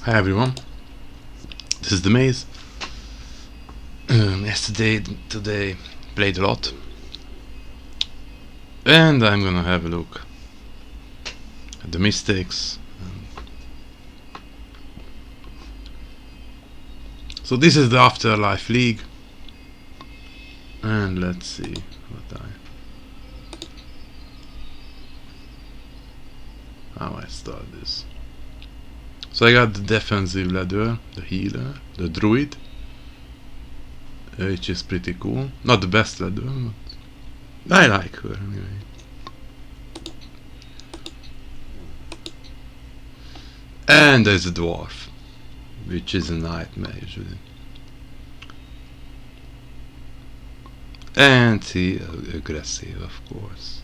Hi everyone, this is TheMAze. Today played a lot, and I'm gonna have a look at the mistakes. So this is the AfterLife League, and let's see how I start this. So I got the defensive ladder, the healer, the druid, which is pretty cool. Not the best ladder, but I like her anyway. And there's a dwarf, which is a nightmare usually. And he aggressive, of course,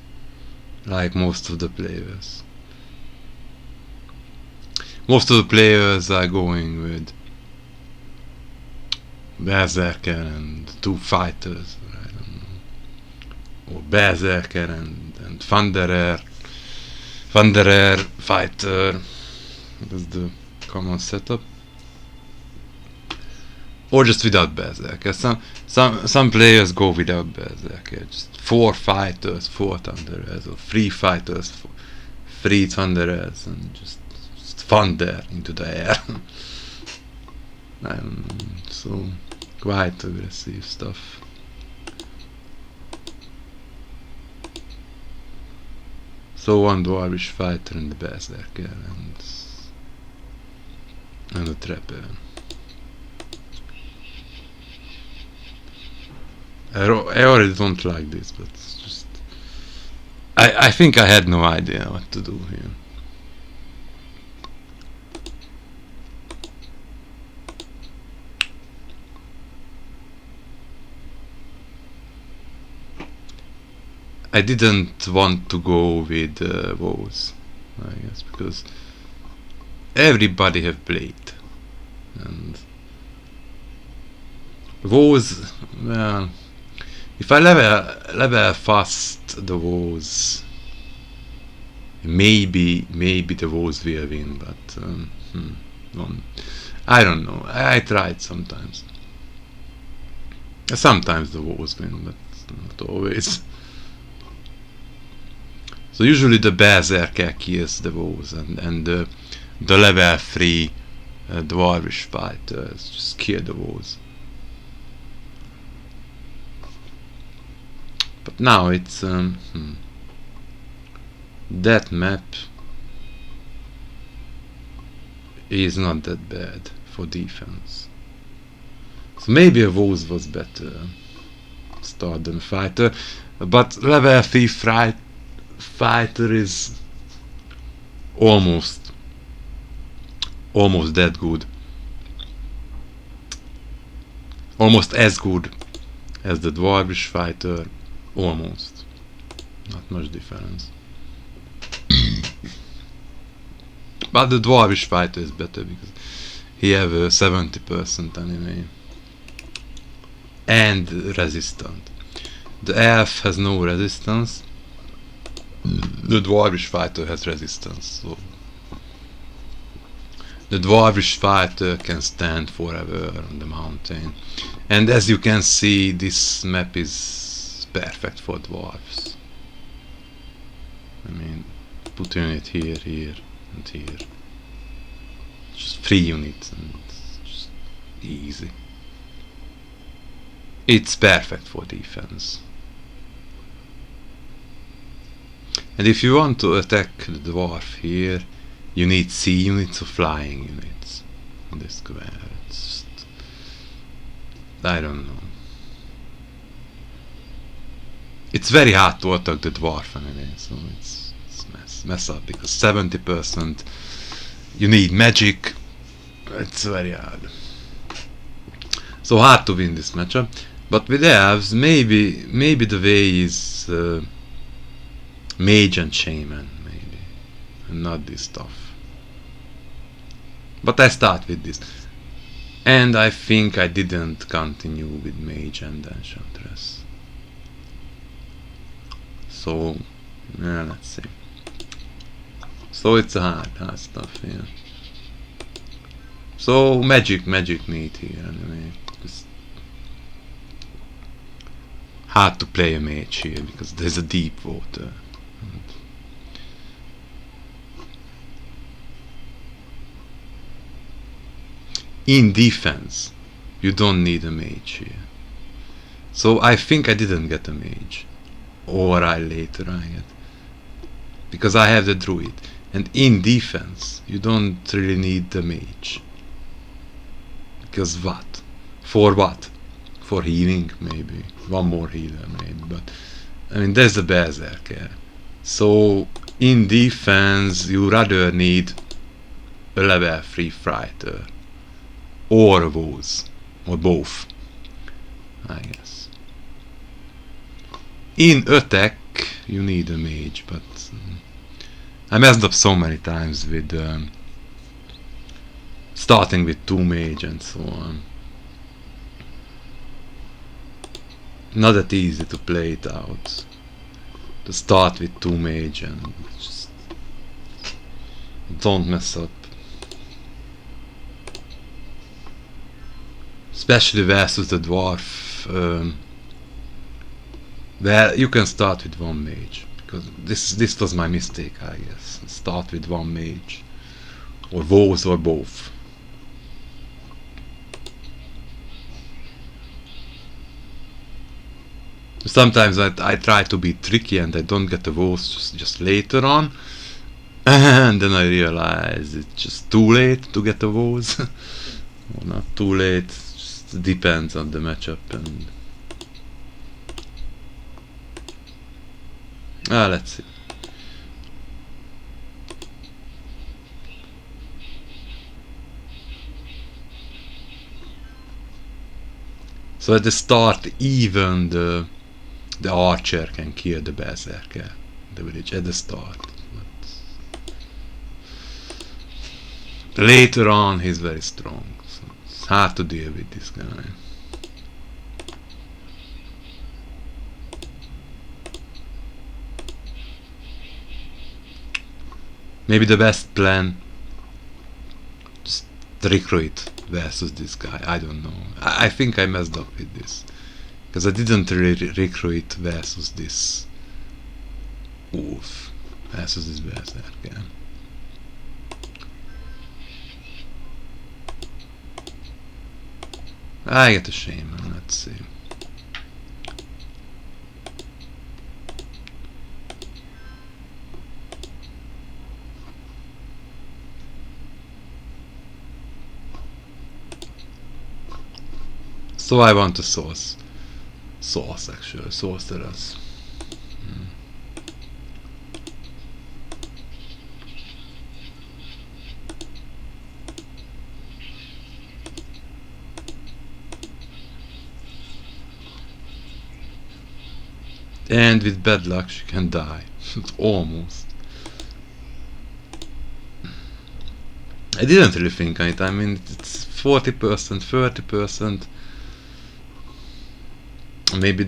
like most of the players. Most of the players are going with Berserker and two fighters, I don't know. Or Berserker and Thunderer fighter. That's the common setup. Or just without Berserker. Some players go without Berserker. Just 4 fighters, 4 Thunderers, or 3 fighters, 3 Thunderers, and just thunder into the air. So quite aggressive stuff. So one dwarvish fighter and the berserker and a trapper. I already don't like this, but it's just I think I had no idea what to do here. I didn't want to go with woes, I guess, because everybody have played, and woes, well, if I level fast the woes, maybe the woes will win, but I don't know. I tried sometimes. Sometimes the woes win, but not always. So usually the berserker kills the woes, and the level 3 dwarvish fighters just kill the woes. But now it's that map is not that bad for defense. So maybe a woes was better start than fighter, but level 3 fighter is almost that good, almost as good as the dwarvish fighter, almost, not much difference. But the dwarvish fighter is better because he have a 70% anyway and resistant. The elf has no resistance. The dwarvish fighter has resistance, so the dwarvish fighter can stand forever on the mountain. And as you can see, this map is perfect for dwarves. I mean, put unit here, here, and here. Just 3 units, and it's just easy. It's perfect for defense. And if you want to attack the dwarf here, you need sea units or flying units on this square. It's just, I don't know. It's very hard to attack the dwarf anyway, so it's mess up, because 70% you need magic. It's very hard. So hard to win this matchup. But with elves, maybe the way is mage and shaman, maybe, and not this stuff. But I start with this, and I think I didn't continue with mage and enchantress. So yeah, let's see. So it's hard stuff here. So magic need here anyway. Just hard to play a mage here because there's a deep water. In defense, you don't need a mage here. So I think I didn't get a mage, or I later I get, because I have the druid. And in defense, you don't really need the mage. Because what? For what? For healing, maybe. One more healer, maybe. But I mean, there's the berserker. So in defense, you rather need a level 3 fighter, or a Woz, or both, I guess. In attack, you need a mage, but I messed up so many times with starting with 2 mage and so on. Not that easy to play it out. To start with 2 mage and just don't mess up. Especially versus the dwarf, where you can start with 1 mage. Because this was my mistake, I guess. Start with 1 mage, or Woz, or both. Sometimes I try to be tricky and I don't get the Woz just later on, and then I realize it's just too late to get the Woz. Or not too late, just depends on the matchup. And let's see. So at the start, even the archer can kill the berserker in the village at the start. But later on, he's very strong. So it's hard to deal with this guy. Maybe the best plan, just recruit versus this guy. I don't know. I think I messed up with this, because I didn't really recruit versus this wolf, versus this berserker. I get a shaman, let's see. So I want to source actually, sorcerers. And with bad luck she can die. Almost. I didn't really think on it. I mean, it's 40%, 30%. Maybe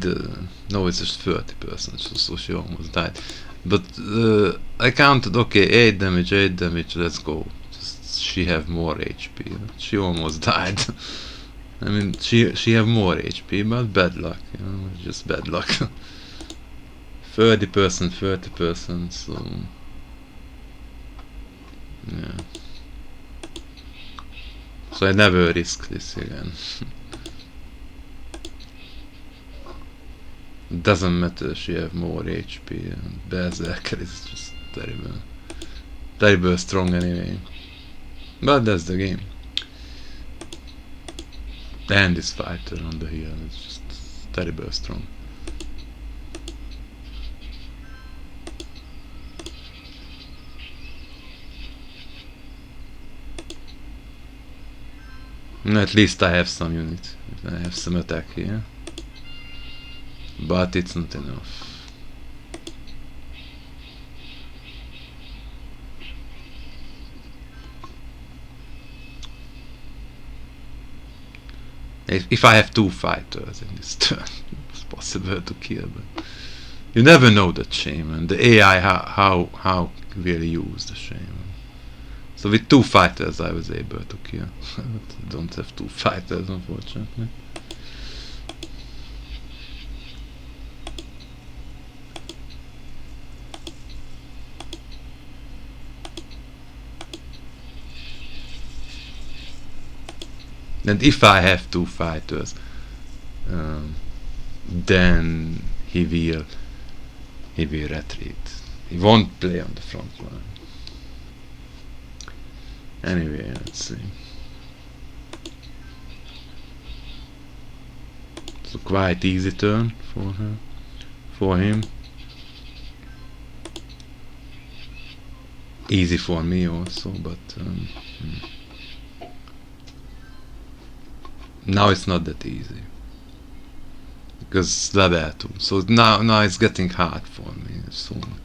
no, it's just 30%, so she almost died. But I counted, okay, 8 damage, let's go. Just, she have more HP. She almost died. I mean, she have more HP, but bad luck, you know, just bad luck. 30%, 30%, so yeah. So I never risk this again. It doesn't matter, she have more HP, and berserker is just terrible strong anyway. But that's the game. And this fighter on the hill is just terrible strong. At least I have some units. I have some attack here. But it's not enough. If I have 2 fighters in this turn, it's possible to kill, but you never know that shaman. The AI how really use the shaman. So with 2 fighters I was able to kill. But I don't have 2 fighters, unfortunately. And if I have 2 fighters, then he will retreat. He won't play on the front line. Anyway, let's see. So quite easy turn for him. Easy for me also, but now it's not that easy because it's level 2. So now it's getting hard for me soon.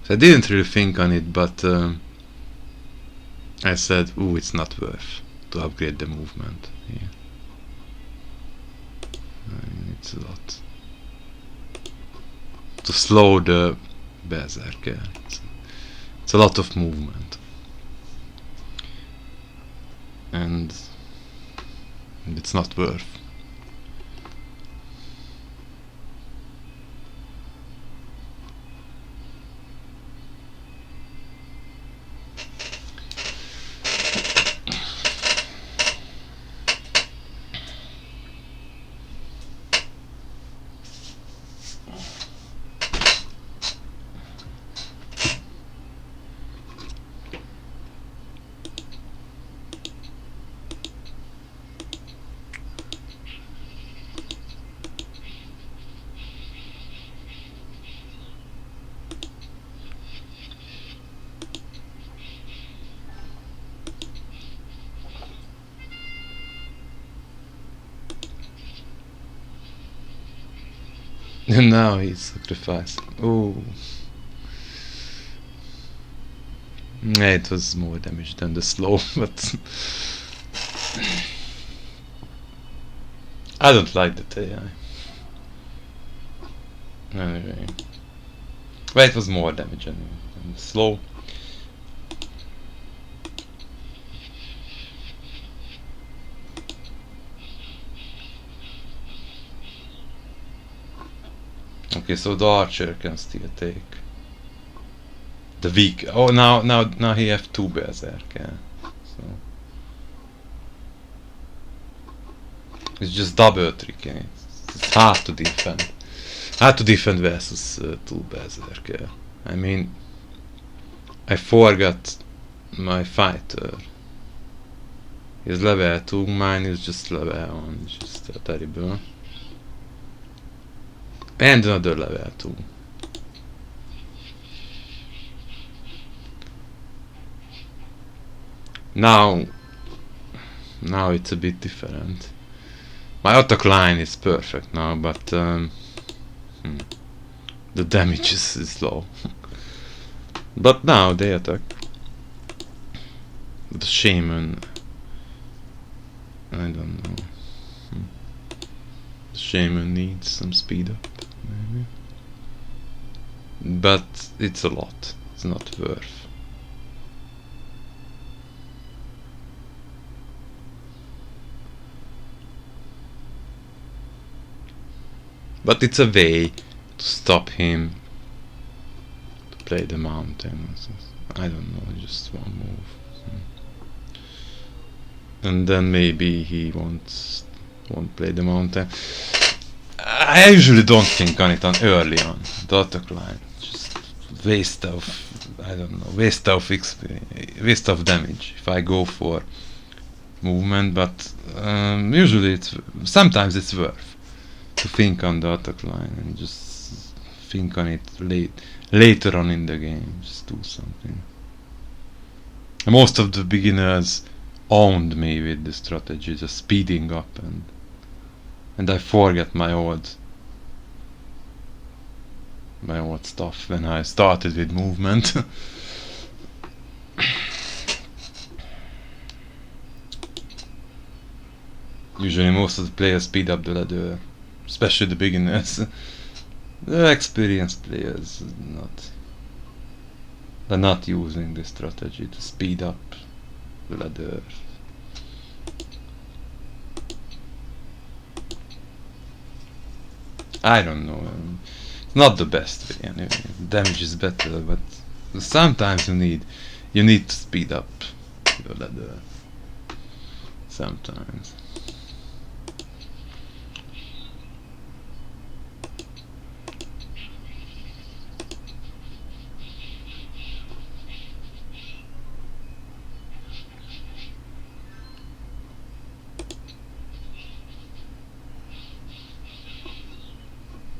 So I didn't really think on it, but I said, ooh, it's not worth to upgrade the movement here. I mean, it's a lot to slow the berserker. It's a lot of movement, and it's not worth. And now he's sacrificing. Oh, yeah, it was more damage than the slow, but I don't like that AI. Anyway, well, it was more damage anyway than the slow. Okay, so the archer can still take the weak. Oh, now he have 2 berserker. So it's just double tricking. It's hard to defend. Hard to defend versus 2 berserker. I mean, I forgot my fighter. He's level 2. Mine is just level 1. It's just terrible. And another level 2. Now it's a bit different. My attack line is perfect now, but the damage is low. But now they attack. The shaman, I don't know. The shaman needs some speed up, maybe. But it's a lot. It's not worth. But it's a way to stop him to play the mountain. I don't know, just one move. And then maybe he won't play the mountain. I usually don't think on it early on the attack line. Just waste of, I don't know, waste of XP, waste of damage if I go for movement. But usually sometimes it's worth to think on the attack line and just think on it later on in the game. Just do something. Most of the beginners owned me with the strategy, just speeding up, and I forget my old stuff when I started with movement. Usually most of the players speed up the ladder, especially the beginners. The experienced players they're not using this strategy to speed up the ladder. I don't know. It's not the best way anyway. Damage is better, but sometimes you need to speed up your ladder. Sometimes.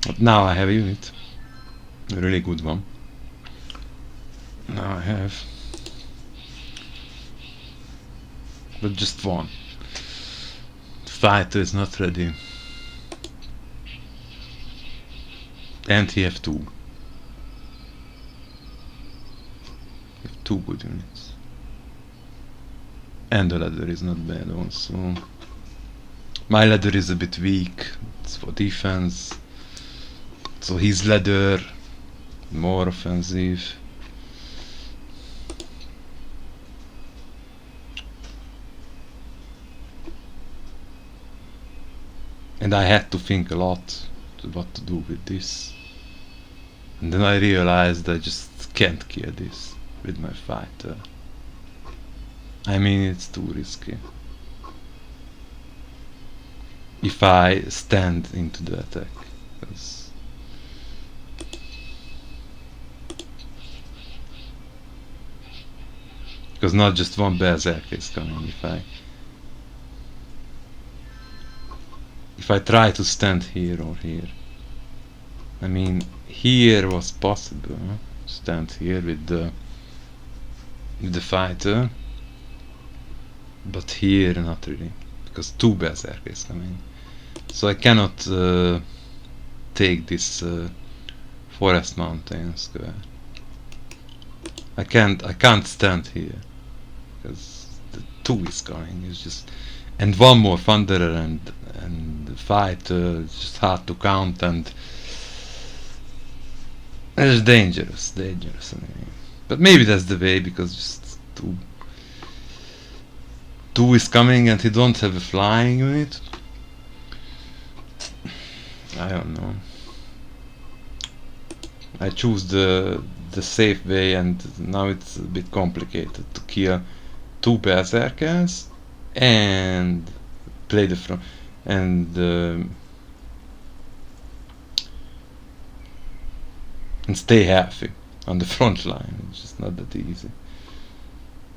But now I have a unit. A really good one. Now I have. But just one. The fighter is not ready. And he have two. He have two good units. And the ladder is not bad also. My ladder is a bit weak. It's for defense. So his ladder more offensive. And I had to think a lot what to do with this. And then I realized I just can't kill this with my fighter. I mean, it's too risky. If I stand into the attack. Because not just one berserker is coming. If I try to stand here or here, I mean, here was possible, huh? Stand here with the fighter, but here not really, because two berserkers coming. So I cannot take this forest mountain square. I can't stand here because the two is coming. It's just, and one more thunderer and the fight it's just hard to count, and it's dangerous anyway. But maybe that's the way, because just two is coming and he don't have a flying unit. I don't know. I choose the safe way, and now it's a bit complicated to kill two berserkers and play the front and stay healthy on the front line. It's just not that easy.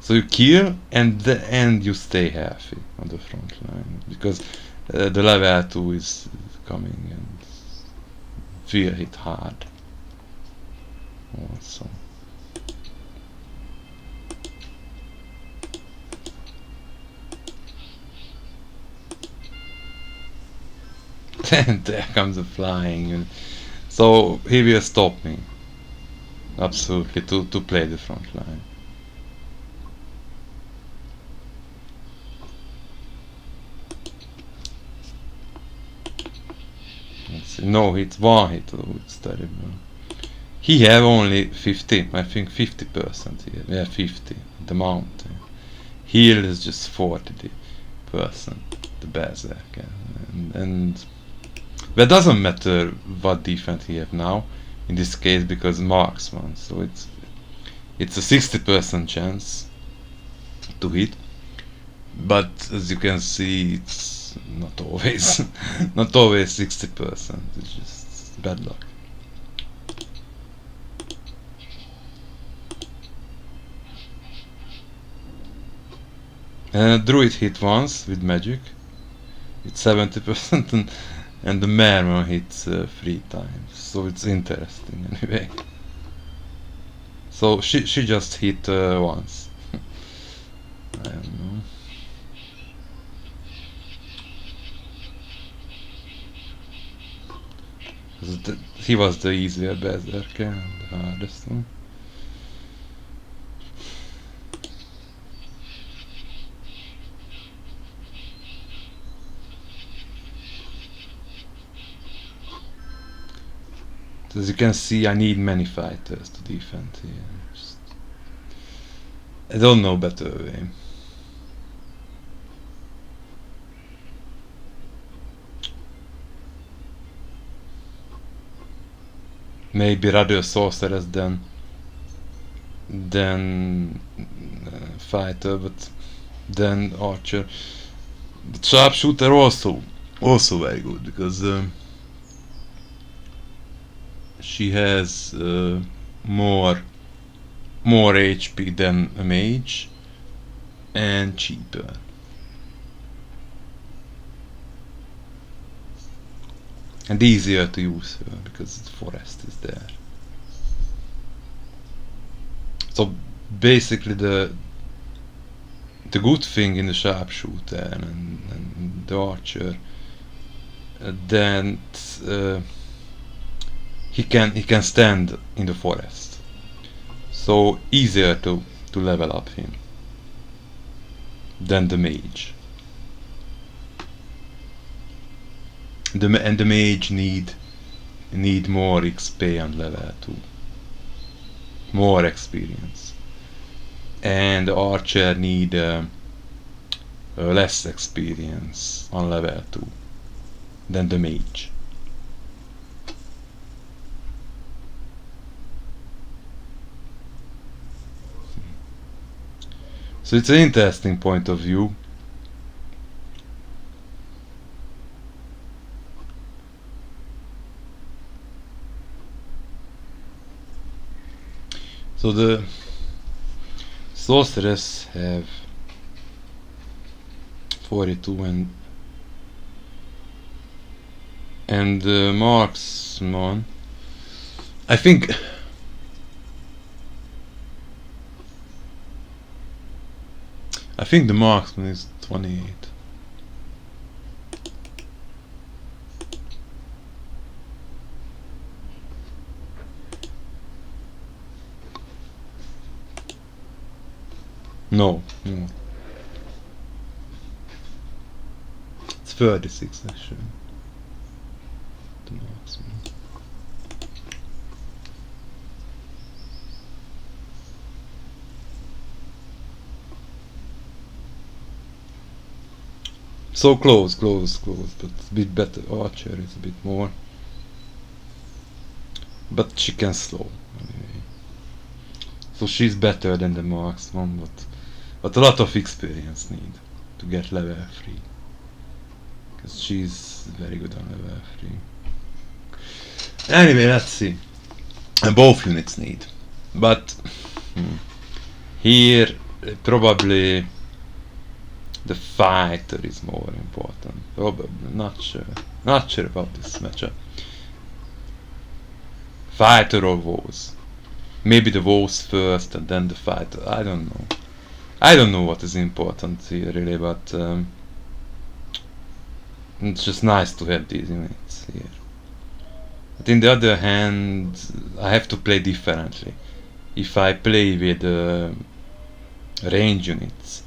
So you kill and you stay healthy on the front line, because the level 2 is coming and will hit hard also. And there comes the flying, so he will stop me absolutely to play the front line. Let's see. No, it's one hit. Oh, it's terrible. He have only 50, I think 50% here. Yeah, 50. The mountain. Heal is just 40%. The berserker, and that doesn't matter what defense he have now in this case, because marksman. So it's a 60% chance to hit. But as you can see, it's not always not always 60%. It's just bad luck. And a druid hit once with magic. It's 70%, and the merman hits 3 times. So it's interesting anyway. So she just hit once. I don't know. He was the easier berserker and the hardest one. As you can see, I need many fighters to defend here. I don't know better way. Maybe rather sorceress than fighter, but then archer. But sharpshooter also very good, because she has more HP than a mage and cheaper. And easier to use her because the forest is there. So basically the good thing in the sharpshooter and the archer, then he can stand in the forest, so easier to level up him than the mage. And the mage need more XP on level 2, more experience, and the archer need less experience on level 2 than the mage. So it's an interesting point of view. So the sorceress have 42 and the marksman, I think the marksman is 28. No. It's 36 actually. The marksman. So close, but a bit better. Archer is a bit more. But she can slow anyway. So she's better than the marksman, but a lot of experience need to get level 3. Because she's very good on level 3. Anyway, let's see. And both units need. But here probably the fighter is more important. Probably not sure about this matchup. Fighter or woes. Maybe the woes first and then the fighter. I don't know what is important here really, but it's just nice to have these units here. But in the other hand, I have to play differently. If I play with range units,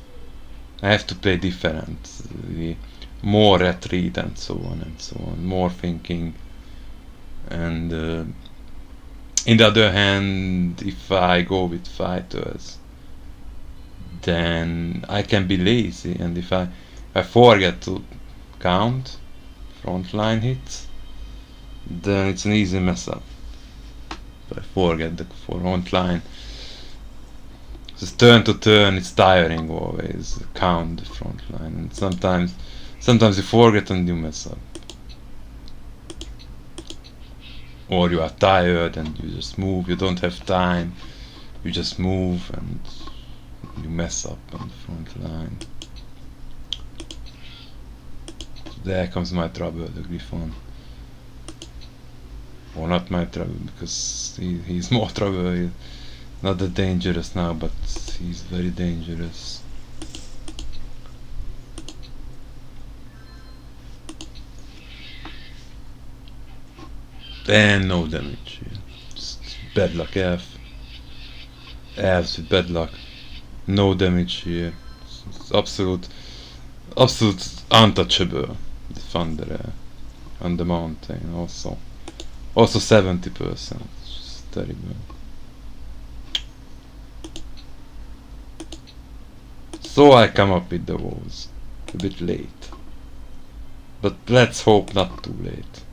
I have to play differently, more retreat and so on, more thinking. And in the other hand, if I go with fighters, then I can be lazy, and if I forget to count frontline hits, then it's an easy mess up. If I forget the frontline, just turn to turn, it's tiring always, count the frontline, and sometimes you forget and you mess up. Or you are tired and you just move, you don't have time, you just move and you mess up on the front line. There comes my trouble, the Griffon. Or not my trouble, because he's more trouble. He's not that dangerous now, but he's very dangerous. And no damage. Just bad luck elf. Elves with bad luck. No damage here. It's absolute untouchable. The thunder on the mountain also. Also 70%. It's terrible. So I come up with the walls. A bit late. But let's hope not too late.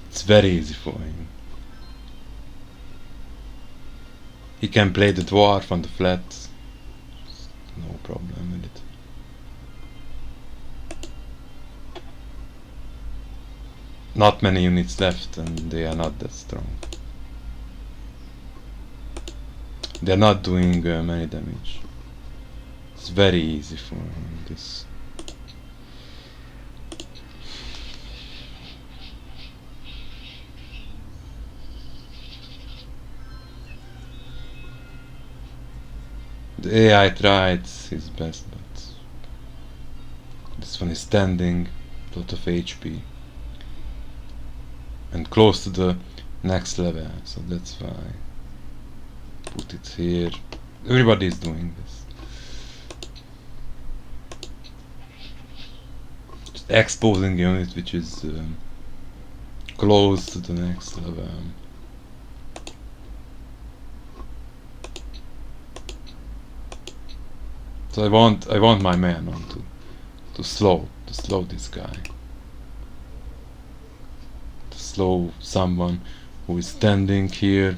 It's very easy for him. He can play the dwarf on the flats. No problem with it. Not many units left and they are not that strong. They are not doing many damage. It's very easy for him, this. The AI tried his best, but this one is standing, lot of HP, and close to the next level, so that's why I put it here. Everybody is doing this. Just exposing unit which is close to the next level. So I want my man on to slow this guy. To slow someone who is standing here.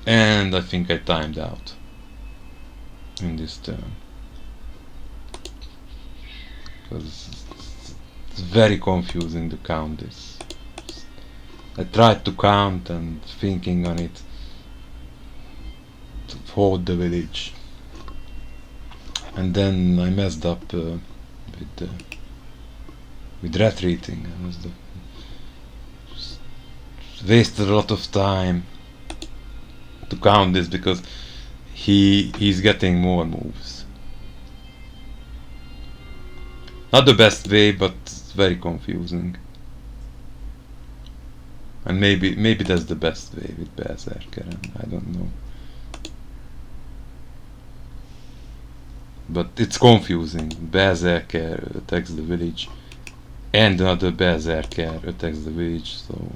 And I think I timed out in this turn. Because it's very confusing to count this. I tried to count and thinking on it to hold the village, and then I messed up with retreating. I was just wasted a lot of time to count this because he's getting more moves. Not the best way, but it's very confusing. And maybe that's the best way with Berserker, and I don't know. But it's confusing. Berserker attacks the village, and another Berserker attacks the village, so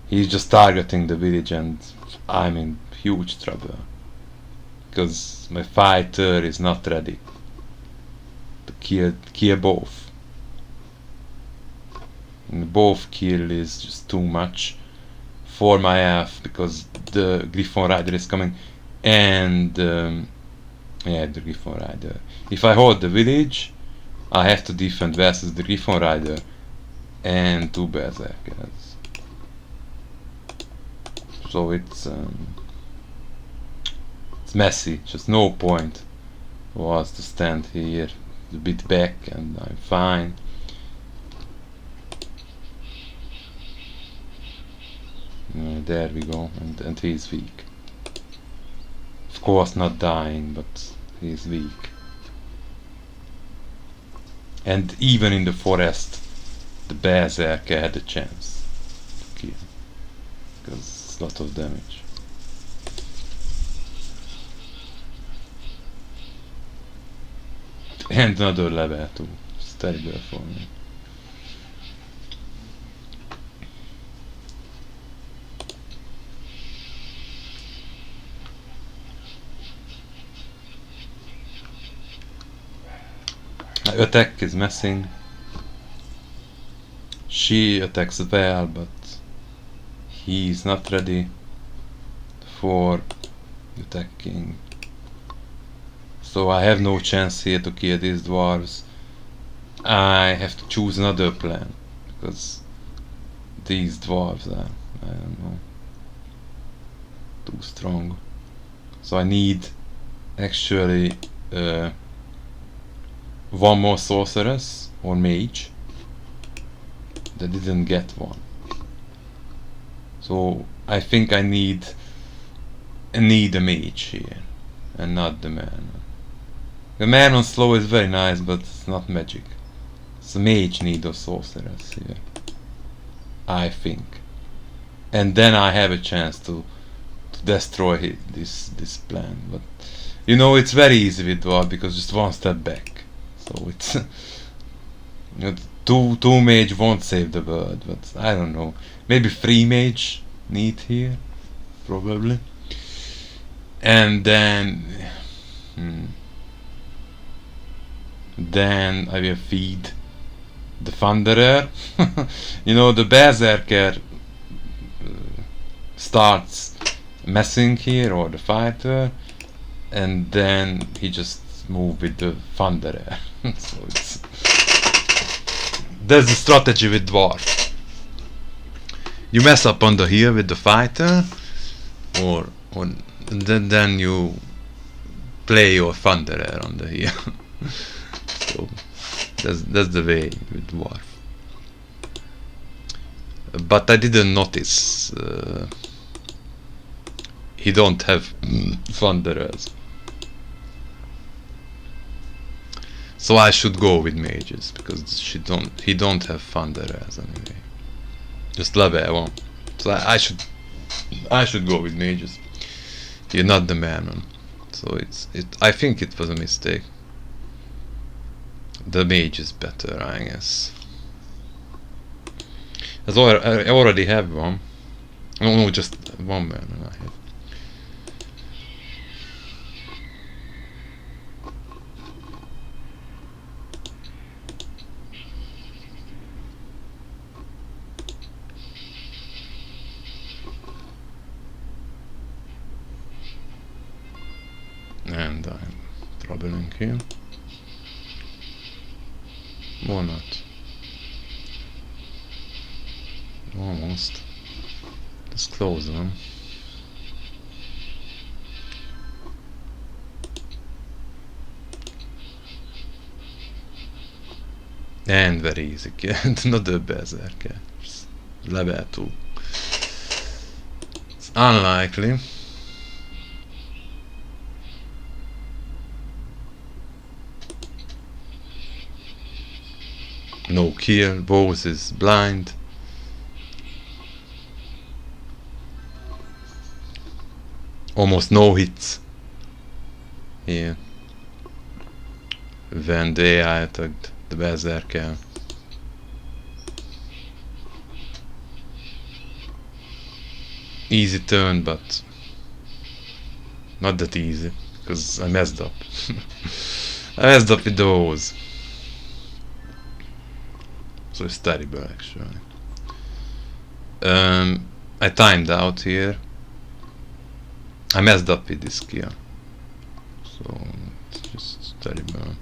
he's just targeting the village, and I'm in huge trouble. Because my fighter is not ready to kill both. And both kill is just too much for my elf, because the Griffon Rider is coming, and yeah, the Griffon Rider. If I hold the village, I have to defend versus the Griffon Rider and two Berserkers. So it's messy. Just no point was to stand here a bit back, and I'm fine. There we go, and he's weak. Of course not dying, but he's weak. And even in the forest, the Berserker had a chance to kill, because it's a lot of damage. And another level too. It's terrible for me. My attack is messing. She attacks well, but he's not ready for attacking. So I have no chance here to kill these dwarves. I have to choose another plan because these dwarves are, I don't know, too strong. So I need actually one more sorceress or mage. I didn't get one. So I think I need a mage here and not the man. The man on slow is very nice, but it's not magic. So mage need a sorceress here, I think, and then I have a chance to destroy this plan. But you know, it's very easy with dwarf because just one step back. So it's you know, two mage won't save the world, but I don't know. Maybe 3 mage need here, probably. And then then I will feed the Thunderer. You know, the Berserker starts messing here, or the fighter, and then he just move with the Thunderer. So it's that's the strategy with dwarf. You mess up on the hill with the fighter, or then you play your Thunderer on the hill. So that's the way with dwarf. But I didn't notice he don't have Thunderers. So I should go with mages because he don't have Thunderers anyway. Just level 1. So I should go with mages. You're not the man. So I think it was a mistake. The mage is better, I guess. I already have one. No, just one man I have. And I'm troubling here. Or not. Almost. Just close them. And very easy. Another berserker. Level 2. It's unlikely. No kill, boss is blind. Almost no hits here when the AI attacked the berserker. Easy turn, but not that easy because I messed up. I messed up with the hose. So it's terrible actually. I timed out here. I messed up with this kill. So it's just terrible.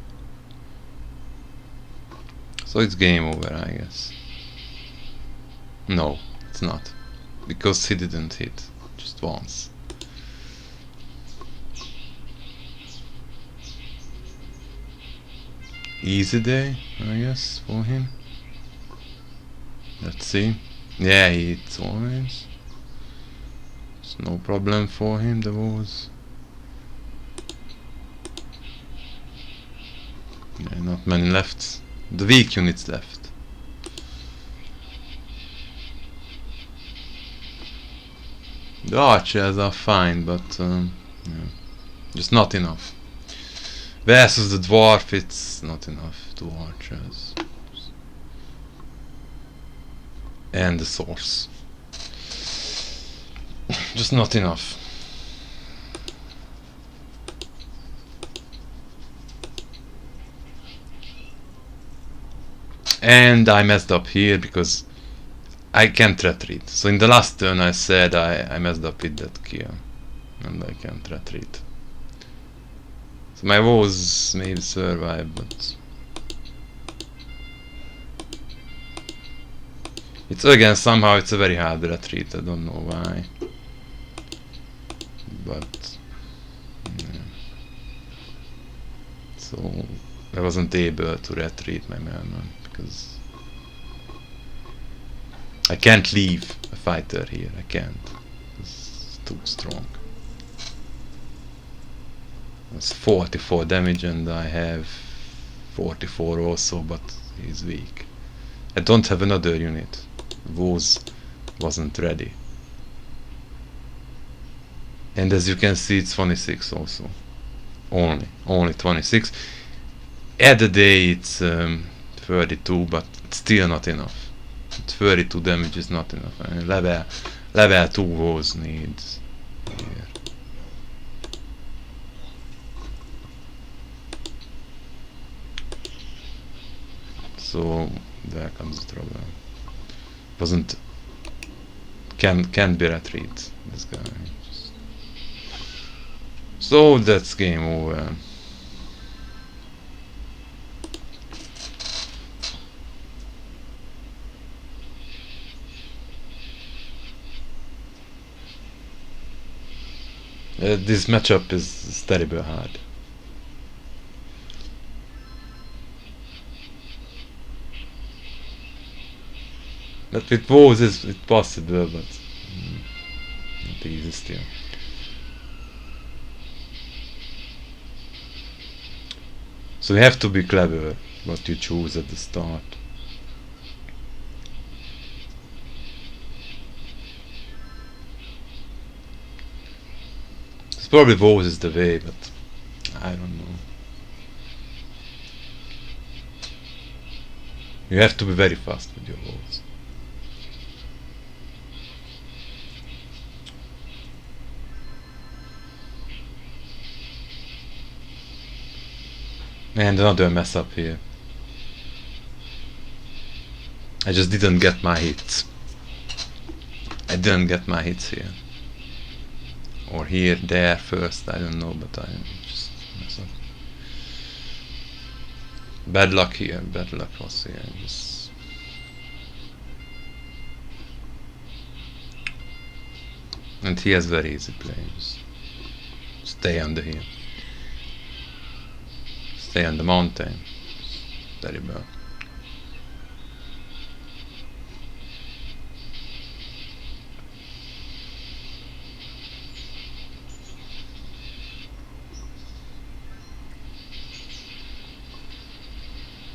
So it's game over, I guess. No, it's not. Because he didn't hit. Just once. Easy day, I guess, for him. Let's see. Yeah, he hits always. It's no problem for him, the wars. Yeah, not many left. The weak units left. The archers are fine, but yeah, just not enough. Versus the dwarf, it's not enough. 2 archers. And the source. Just not enough. And I messed up here because I can't retreat. So in the last turn I said I messed up with that kill. And I can't retreat. So my woes maybe survive, but It's again, somehow it's a very hard retreat, I don't know why. But yeah. So I wasn't able to retreat my men because I can't leave a fighter here, I can't. It's too strong. It's 44 damage and I have 44 also, but he's weak. I don't have another unit. Wasn't ready. And as you can see, it's 26 also. Only 26. At the day it's 32, but it's still not enough. 32 damage is not enough. I mean, level 2 wars needs here. So there comes the trouble. Can't be retreat, this guy. So that's game over. This matchup is terribly hard. But with bows it's possible, but not easy still. So you have to be clever what you choose at the start. It's probably bows is the way, but I don't know. You have to be very fast with your bows. And another mess up here. I just didn't get my hits. I didn't get my hits here. Or here, there first, I don't know, but I just mess up. Bad luck here, bad luck was here. Just and he has very easy play. Just stay under here. Stay on the mountain. Very well.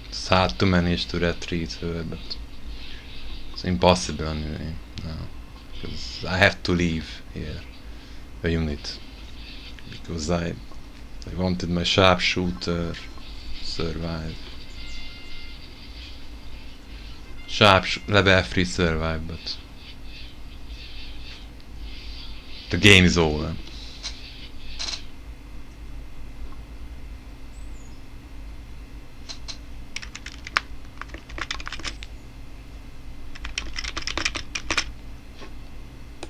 It's hard to manage to retreat her, but it's impossible anyway now, because I have to leave here a unit, because I wanted my sharpshooter survive. Level 3 survive, but the game is over.